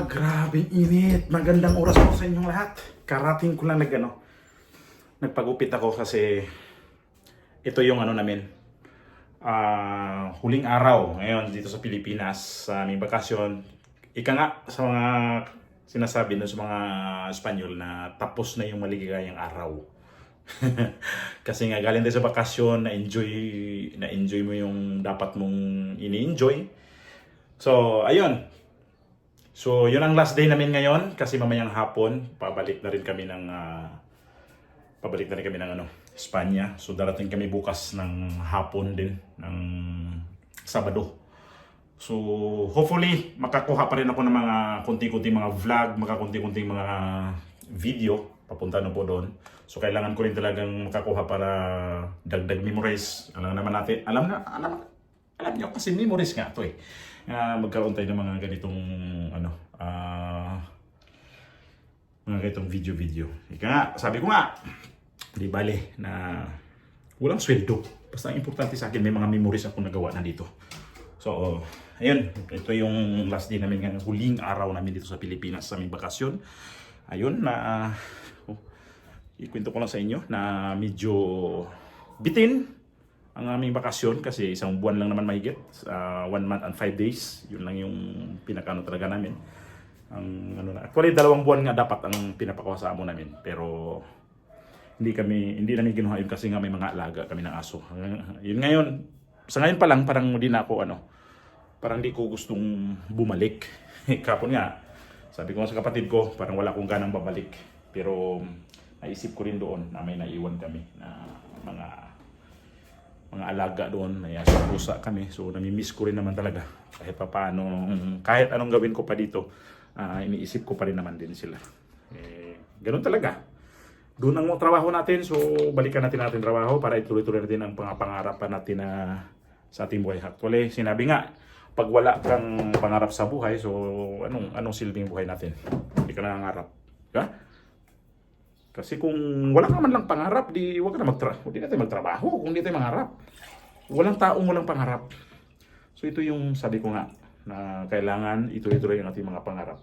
Grabing init. Magandang oras po sa inyong lahat. Karating ko lang nagpagupit ako kasi ito yung namin. Huling araw ngayon dito sa Pilipinas sa aming bakasyon. Ika nga sa mga sinasabi nun sa mga Espanyol na tapos na yung maligayang araw. Kasi nga galing tayo sa bakasyon, na-enjoy mo yung dapat mong ini-enjoy. So, ayun. So, yun ang last day namin ngayon kasi mamayang hapon pabalik na rin kami ng Espanya. So, darating kami bukas ng hapon din ng Sabado. So, hopefully makakuha pa rin ako ng mga kunti-kunting mga vlog, makakunti-kunting mga video papunta na po doon. So, kailangan ko rin talagang makakuha para dagdag memories. Alam niyo kasi memories nga to eh. Magkaroon tayo ng mga ganitong mga ganitong video. Ika nga, sabi ko nga, di bale na walang sweldo. Basta ang importante sa akin, may mga memories ako nagawa na dito. So, ayun, ito yung last day namin ngayon, huling araw namin dito sa Pilipinas sa aming bakasyon. Ayun, ikwento ko lang sa inyo na medyo bitin ang aming bakasyon kasi isang buwan lang naman mahigit, 1 month and 5 days. Yun lang yung pinakano talaga namin. Actually 2 buwan nga dapat ang pinapakuha sa amo namin, pero hindi namin kinuha yun kasi nga may mga alaga kami ng aso. Yun ngayon, sa ngayon pa lang parang hindi na ako parang di ko gustong bumalik. Kapon nga, sabi ko sa kapatid ko, parang wala akong ganang babalik. Pero naisip ko rin doon na may naiwan kami na mga alaga doon, may aso pusa kami. So nami-miss ko rin naman talaga. Kahit anong gawin ko pa dito, iniisip ko pa rin naman din sila. Ganun talaga. Doon ang trabaho natin, so balikan natin trabaho para ituloy-tuloy natin ang pangarapan natin sa ating buhay. Actually, sinabi nga, pag wala kang pangarap sa buhay, so anong silbing buhay natin? Hindi ka nangangarap. Diba? Kasi kung wala ka man lang pangarap, huwag ka na hindi natin magtrabaho kung hindi tayo mangarap. Walang taong walang pangarap. So ito yung sabi ko nga, na kailangan ituloy-tuloy ang ating mga pangarap.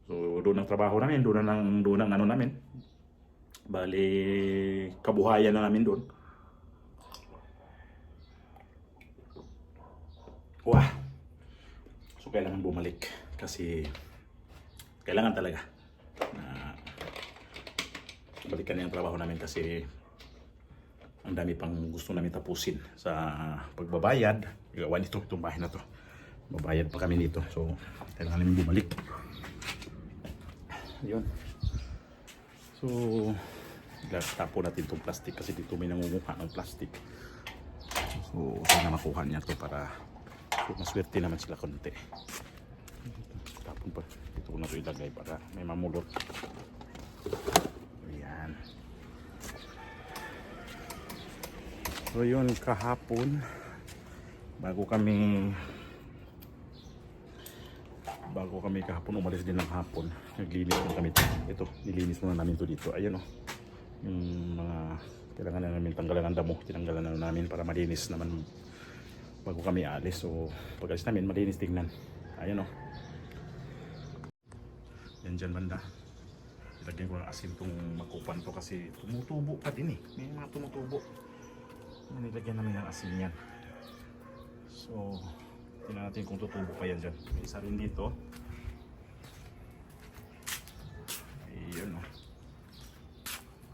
So doon ang trabaho namin, doon ang namin. Bali, kabuhayan na namin doon. Wah! So kailangan bumalik kasi kailangan talaga na balikan na yung trabaho namin kasi ang dami pang gusto namin tapusin sa pagbabayad. Gawa nito, itong bahay na to. Babayad pa kami nito. So, kailangan namin bumalik. Yun. So, tapo natin itong plastic kasi dito may nangunguha ng plastic. So, sana makuha niya ito para maswerte naman sila konti. Tapon pa. Dito ko na ito ilagay para may mamulot. Ayan. So, yun, kahapon bago kami kahapon umalis din ng hapon, naglinis na kami ito, nilinis muna namin ito dito. Ayun yung mga kailangan na namin tanggalan ng damo, tinanggalan na namin para malinis naman bago kami alis. So pag alis namin malinis tingnan. Ayun yan dyan banda, ilagyan ko ng asin itong makupan to kasi tumutubo pa din may mga tumutubo. Nilagyan namin ng asin yan. So tingnan natin kung tutubo pa yan dyan. May isa rin dito. Ayun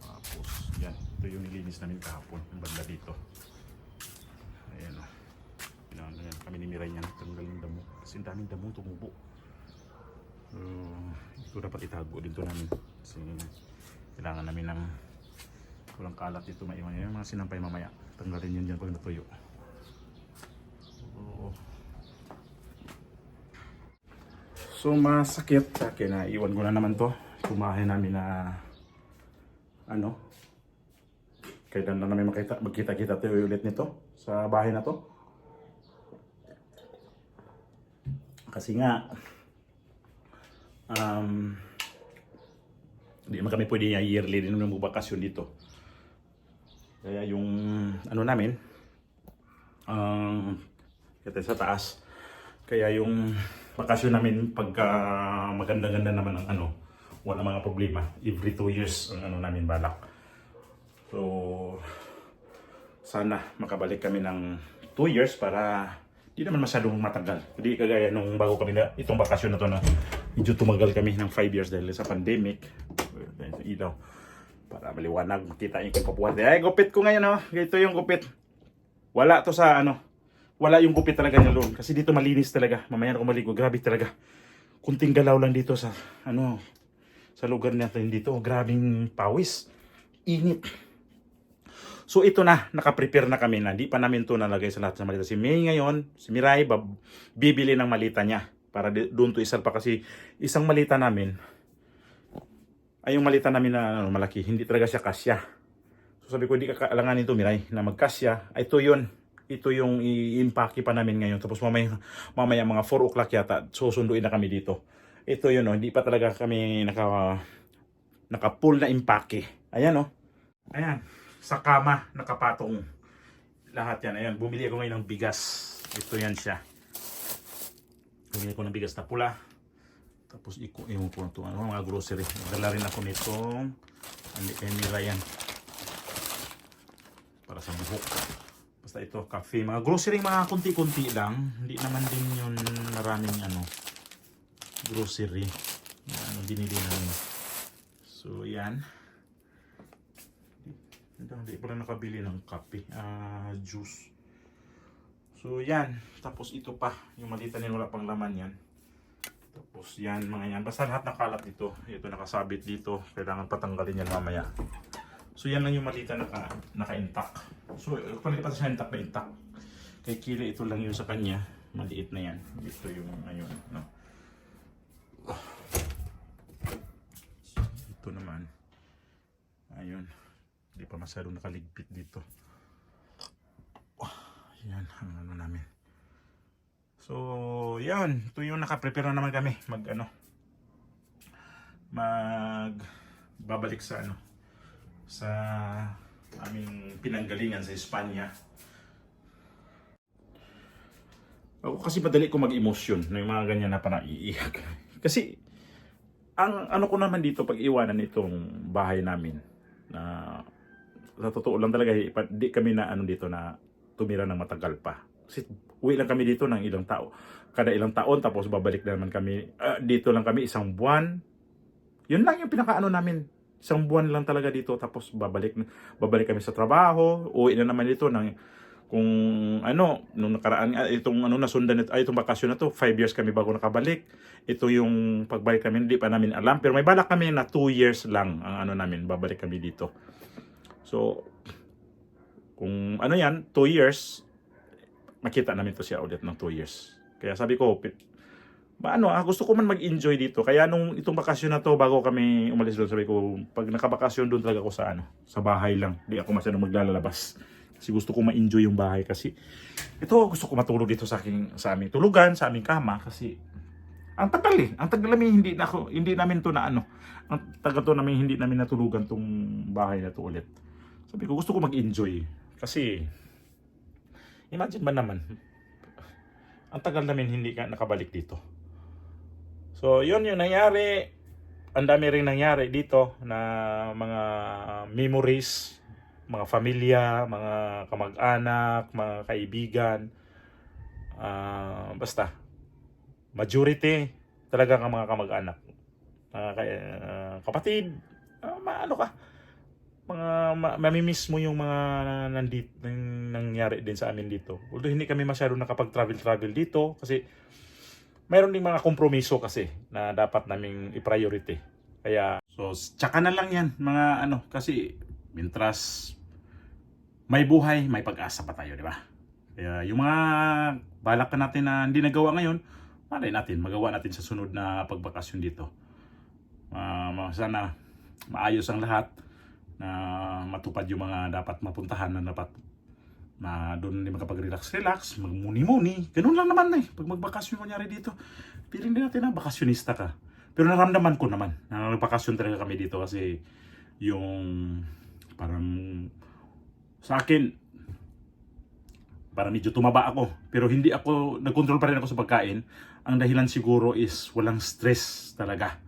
Tapos yan. Ito yung nilinis namin kahapon. Yung banda dito. Ayan yan. Kami ni Miray niyan. Tanggal yung damo. Kasi daming damo tumubo. Ito dapat itago dito namin. Kasi kailangan namin ng walang kalat dito. Maiwan yung mga sinampay mamaya. Tanggalin yun dyan pag natuyo. So masakit sa akin na iwan ko na naman to. Kumain namin na kailan na namin magkita-kita tayo ulit nito sa bahay na to. Kasi nga hindi naman kami pwede yearly din ng bakasyon dito. Kaya yung namin kita sa taas. Kaya yung bakasyon namin pagka maganda-ganda naman ang ano, wala mga problema. Every 2 years ang ano namin balak. So, sana makabalik kami ng 2 years para di naman masyadong matagal. Hindi kagaya nung bago kami na itong bakasyon na to na medyo tumagal kami ng 5 years dahil sa pandemic. Ilaw. Para maliwanag, makita yung kapapuhan. Ay, gupit ko ngayon, oh. Ito yung gupit. Wala to sa ano. Wala yung gupit talaga niya doon. Kasi dito malinis talaga. Mamaya na ako maligo. Grabe talaga. Kunting galaw lang dito sa ano, sa lugar natin dito. Grabing pawis. Init. So ito na, nakaprepare na kami na. Di pa namin to nalagay sa lahat ng malita. Si May ngayon, si Mirai, bibili ng malita niya. Para doon to isal pa kasi isang malita namin, ay yung malita namin na ano, malaki, hindi talaga siya kasya. So sabi ko, hindi kakailangan nito Mirai na magkasya. Ito yun. Ito yung i-impake pa namin ngayon. Tapos mamaya mga 4 o'clock yata, susunduin na kami dito. Ito yun, no? Hindi pa talaga kami naka-full na impake. Ayan, no? Ayan. Sa kama, nakapatong lahat yan. Ayan, bumili ako ngayon ng bigas. Ito yan siya. Bumili ko ng bigas na pula. Tapos iwan ko na ito, ano, mga grocery. Dala rin ako nitong Emira yan. Para sa buhok. Basta ito, cafe. Mga grocery, mga kunti-kunti lang. Hindi naman din yun maraming ano, grocery. Ano, binili namin. So, yan. Hindi pa rin nakabili ng kape, juice. So yan, tapos ito pa, yung malita nila wala pang laman yan. Tapos yan, mga yan, basta lahat nakalat dito. Ito nakasabit dito, kailangan patanggalin yan mamaya. So yan lang yung malita naka-intact. So palipat siya intact na intact. Kay Kili ito lang yung sa kanya, maliit na yan. Ito yung ayun, no. Ito naman, ayun. Hindi pa masyadong nakaligpit dito. Yan ang ano namin. So, yan. Ito yung nakaprepare na naman kami. Babalik sa ano. Sa aming pinanggalingan sa Espanya. Ako kasi madali ko mag-emosyon. Yung mga ganyan na parang iiyak. Kasi, ang ano ko naman dito pag iwanan itong bahay namin na sa totoo lang talaga, di kami na ano dito na tumira ng matagal pa. Kasi uwi lang kami dito ng ilang tao. Kada ilang taon, tapos babalik na naman kami. Dito lang kami 1 buwan. Yun lang yung pinakaano namin. 1 buwan lang talaga dito, tapos babalik kami sa trabaho. Uwi na naman dito ng kung ano, nung nakaraan, itong ano nasundan nito, itong bakasyon na to, 5 years kami bago nakabalik. Ito yung pagbalik kami, hindi pa namin alam. Pero may balak kami na 2 years lang ang ano namin, babalik kami dito. So, kung ano yan, 2 years, makita namin to siya ulit ng 2 years. Kaya sabi ko, gusto ko man mag-enjoy dito. Kaya nung itong bakasyon na to, bago kami umalis doon, sabi ko, pag nakabakasyon doon talaga ako sa ano, sa bahay lang. Hindi ako masyadong maglalabas. Kasi gusto ko ma-enjoy yung bahay. Kasi ito, gusto ko matulog dito sa aming tulugan, sa aming kama. Kasi ang tagal eh. Ang tagal namin hindi namin to na ano. Ang tagal to namin hindi namin natulugan tong bahay na to ulit. Sabi ko, gusto ko mag-enjoy. Kasi, imagine ba naman, ang tagal namin hindi nakabalik dito. So, yun yung nangyari. Ang dami rin nangyari dito na mga memories, mga familia, mga kamag-anak, mga kaibigan. Basta, majority talaga ng mga kamag-anak. Kapatid, ano ka? Mamimiss mo yung mga nangyari din sa amin dito. Although hindi kami masyadong nakapag-travel dito kasi mayroon ding mga kompromiso kasi na dapat naming i-priority. Kaya, so, tsaka na lang yan, mga ano, kasi mientras may buhay, may pag-asa pa tayo, di ba? Kaya yung mga balak na natin na hindi nagawa ngayon, malay natin, magawa natin sa sunod na pagbakasyon dito. Sana maayos ang lahat, na matupad yung mga dapat mapuntahan na dapat na doon din makapag-relax, magmuni-muni. Ganun lang naman eh. Pag magbakasyon kunyari dito, feeling din natin na bakasyonista ka. Pero naramdaman ko naman na nagbakasyon talaga kami dito kasi yung parang sa akin para medyo tumaba ako. Pero hindi ako, nag-control pa rin ako sa pagkain. Ang dahilan siguro is walang stress talaga.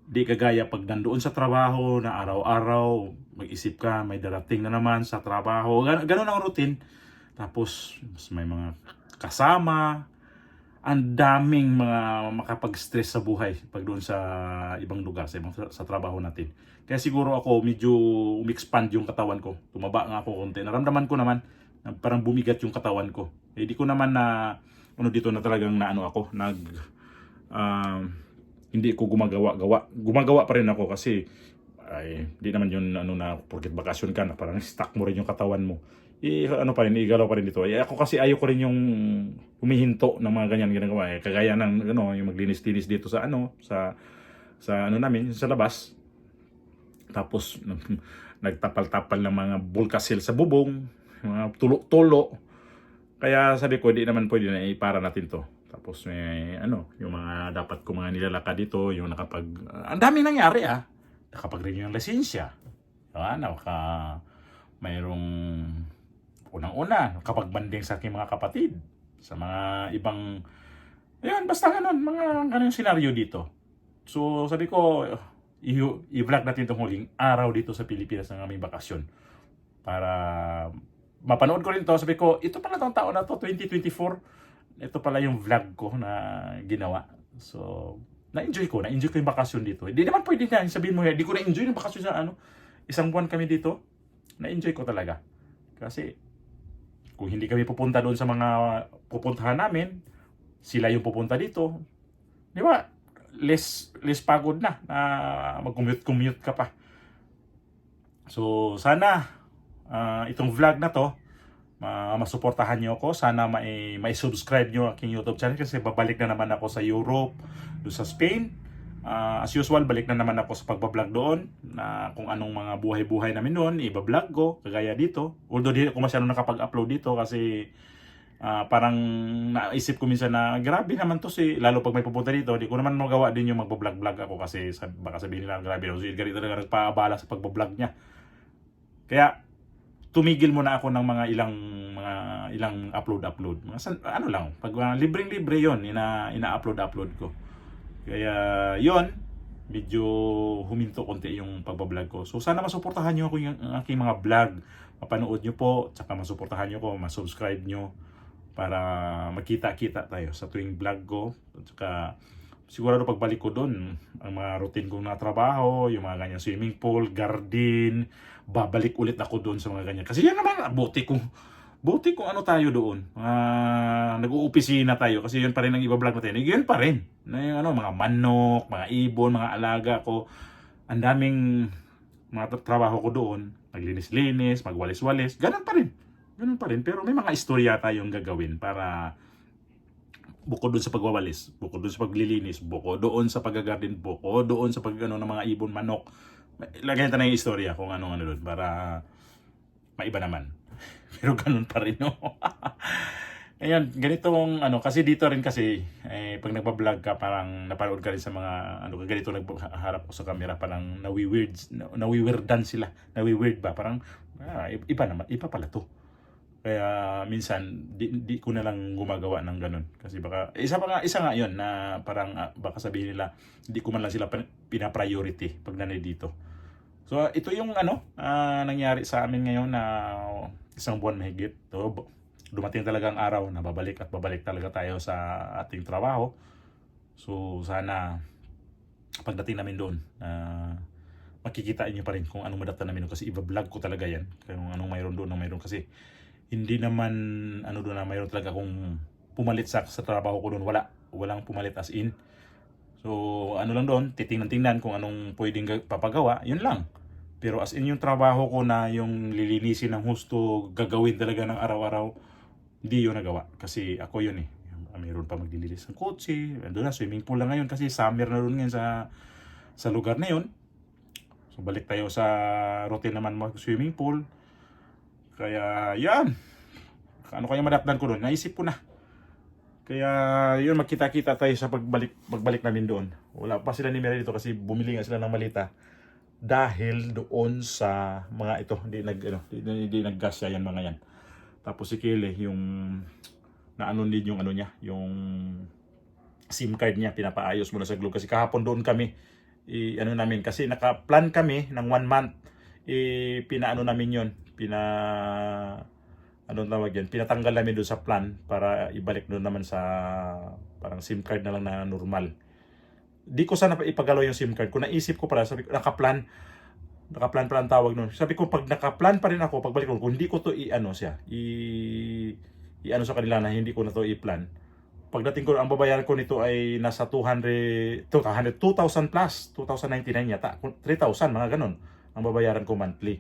Di kagaya pag nandoon sa trabaho na araw-araw, mag-isip ka, may darating na naman sa trabaho. Ganun ang routine. Tapos, mas may mga kasama. Ang daming mga makapag-stress sa buhay pag doon sa ibang lugar, sa trabaho natin. Kaya siguro ako medyo umexpand yung katawan ko. Tumaba nga ako konti. Naramdaman ko naman na parang bumigat yung katawan ko. Eh di ko naman na dito na talagang naano ako, hindi ko gumagawa pa rin ako kasi ay di naman yun na porket bakasyon ka na parang stuck mo rin yung katawan mo. Igalaw pa rin dito. Ako kasi ayaw ko rin yung humihinto ng mga ganyan ginagawa. Kagaya ng yung maglinis-linis dito sa namin, sa labas. Tapos nagtapal-tapal ng mga bulkasil sa bubong, mga tulo-tulo. Kaya sabi ko, di naman pwede na ipara natin to. Tapos may yung mga dapat ko mga nilalaka dito, yung ang dami nangyari nakapag-renew ng lisensya. Mayroong unang-una, kapag banding sa aking mga kapatid, sa mga ibang, basta ganun senaryo dito. So, sabi ko, i-vlog natin itong huling araw dito sa Pilipinas ng aming bakasyon. Para mapanood ko rin to, sabi ko, ito pala itong taon na to, 2024, ito pala yung vlog ko na ginawa. So, na-enjoy ko yung bakasyon dito. Hindi naman pwede na, sabihin mo, hindi ko na-enjoy yung bakasyon sa isang buwan kami dito. Na-enjoy ko talaga. Kasi, kung hindi kami pupunta doon sa mga pupuntahan namin, sila yung pupunta dito. Di ba? Less pagod na mag-commute ka pa. So, sana itong vlog na to, masuportahan nyo ako. Sana may-subscribe nyo aking YouTube channel kasi babalik na naman ako sa Europe, doon sa Spain. As usual, balik na naman ako sa pagbablog doon na kung anong mga buhay-buhay namin doon, ibablog ko, kagaya dito. Although di ako masyadong nakapag-upload dito kasi parang naisip ko minsan na grabe naman to lalo pag may pupunta dito, di ko naman magawa din yung magbablog-vlog ako kasi baka sabihin nila grabe daw si Edgar talaga nagpaabala sa pagbablog niya. Kaya tumigil muna ako ng mga ilang upload. Lang, pag libreng-libre yon ina-upload ko. Kaya yon, medyo huminto konti yung pagbablog ko. So sana masuportahan nyo ako yung aking mga vlog. Mapanood nyo po, tsaka masuportahan nyo ko, masubscribe nyo para magkita-kita tayo sa tuwing vlog ko. Tsaka sigurado pagbalik ko doon, ang mga routine kong na trabaho, yung mga ganyan swimming pool, garden, babalik ulit ako doon sa mga ganyan. Kasi yan naman, buti kung ano tayo doon. Nag-uupisina tayo kasi yun pa rin ang iba-vlog natin. Yun pa rin. Mga manok, mga ibon, mga alaga ko. Ang daming mga trabaho ko doon. Maglinis-linis, magwalis-walis. Ganun pa rin. Pero may mga istorya tayong gagawin para bukod doon sa pagwawalis, bukod doon sa paglilinis, bukod doon sa pag-garden, bukod doon sa ng mga ibon, manok. Lagyan tayo ng istorya kung ano doon para maiba naman. Pero ganun pa rin, no? Ayan, ganitong kasi dito rin kasi pag nagba-vlog ka parang napanood ka rin sa mga ganito nagharap ko sa camera parang nawiwirdan sila. Nawiwird ba? Parang iba pala to. Kaya minsan di ko na lang gumagawa ng ganun kasi baka isa nga 'yon na parang baka sabihin nila hindi ko man lang sila pina-priority pag nanay dito. So ito yung nangyari sa amin ngayon na isang buwan mahigit. Dumating talaga ang araw na babalik talaga tayo sa ating trabaho. So sana pagdating namin doon makikita niyo pa rin kung anong madata namin doon kasi iba-vlog ko talaga yan. Kung anong mayroon doon, mayroon kasi hindi naman doon na mayroon talaga kung pumalit sa trabaho ko doon. Walang pumalit as in. So lang doon, titingnan kung anong pwedeng papagawa, yun lang. Pero as in yung trabaho ko na yung lilinisin ng husto, gagawin talaga ng araw-araw, hindi yun nagawa. Kasi ako yun mayroon pa maglilinis ng kotse, doon na swimming pool lang ngayon kasi summer na doon ngayon sa lugar na yun. So balik tayo sa routine naman mag-swimming pool. Kaya yan, ano kaya madapdan ko doon, naisip ko na. Kaya yun, magkita-kita tayo sa pagbalik namin doon. Wala pa sila ni Mary dito kasi bumili nga sila ng malita. Dahil doon sa mga ito, hindi naggasya yan mga yan. Tapos si Kele, yung naano din yung ano niya, yung SIM card niya, pinapaayos muna sa Globe. Kasi kahapon doon kami, ano namin, kasi naka-plan kami ng 1 month. Pinaano namin yon, anong tawag yan, pinatanggal namin doon sa plan para ibalik doon naman sa parang SIM card na lang na normal. Di ko sana ipagalaw yung SIM card. Kung naisip ko pala, sabi ko, nakaplan pa ang tawag nun. Sabi ko, pag nakaplan pa rin ako, pagbalik ko, kung hindi ko to i-ano siya, i-ano sa kanila na hindi ko na to i-plan. Pagdating ko, ang babayaran ko nito ay nasa 2,000 plus, 2,099 yata, 3,000, mga ganun, ang babayaran ko monthly.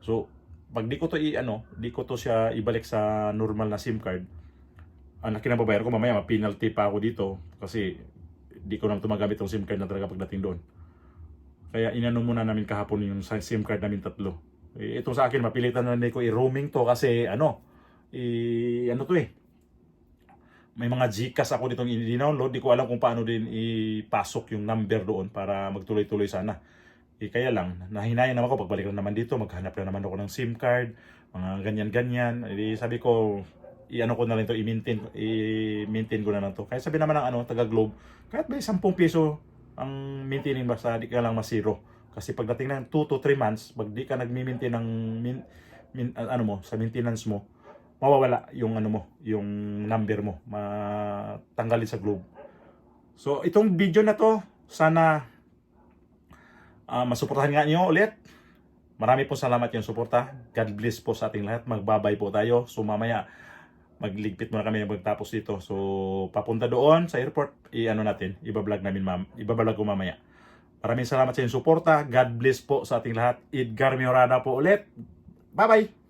So, pag di ko to di ko to siya ibalik sa normal na SIM card, ang kinababayaran ko mamaya, ma-penalty pa ako dito kasi di ko nang tumagamit yung SIM card na talaga pagdating doon. Kaya inano muna namin kahapon yung SIM card namin 3. Ito sa akin, mapilitan na rin ko i-roaming to kasi may mga Gcash ako ditong i-download. Di ko alam kung paano din ipasok yung number doon para magtuloy-tuloy sana. Kaya lang, nahinayan naman ako, pagbalik na naman dito, maghanap na naman ako ng SIM card, mga ganyan-ganyan. Sabi ko, i-ano ko na lang ito, i-maintain ko na lang to. Kaya sabi naman ng taga Globe, kahit may 10 piso ang maintaining, basta di ka lang masiro. Kasi pagdating ng 2 to 3 months, pag di ka nag-maintain ng sa maintenance mo, mawawala yung yung number mo, matanggalin sa Globe. So itong video na to, sana masuportahan nga niyo ulit. Marami po salamat yung suporta. God bless po sa ating lahat. Magbabay po tayo. So mamaya magligpit muna kami pagtapos dito. So papunta doon sa airport, ibablog ko mamaya. Maraming salamat sa inyong suporta. God bless po sa ating lahat. Edgar Miorana po ulit. Bye bye.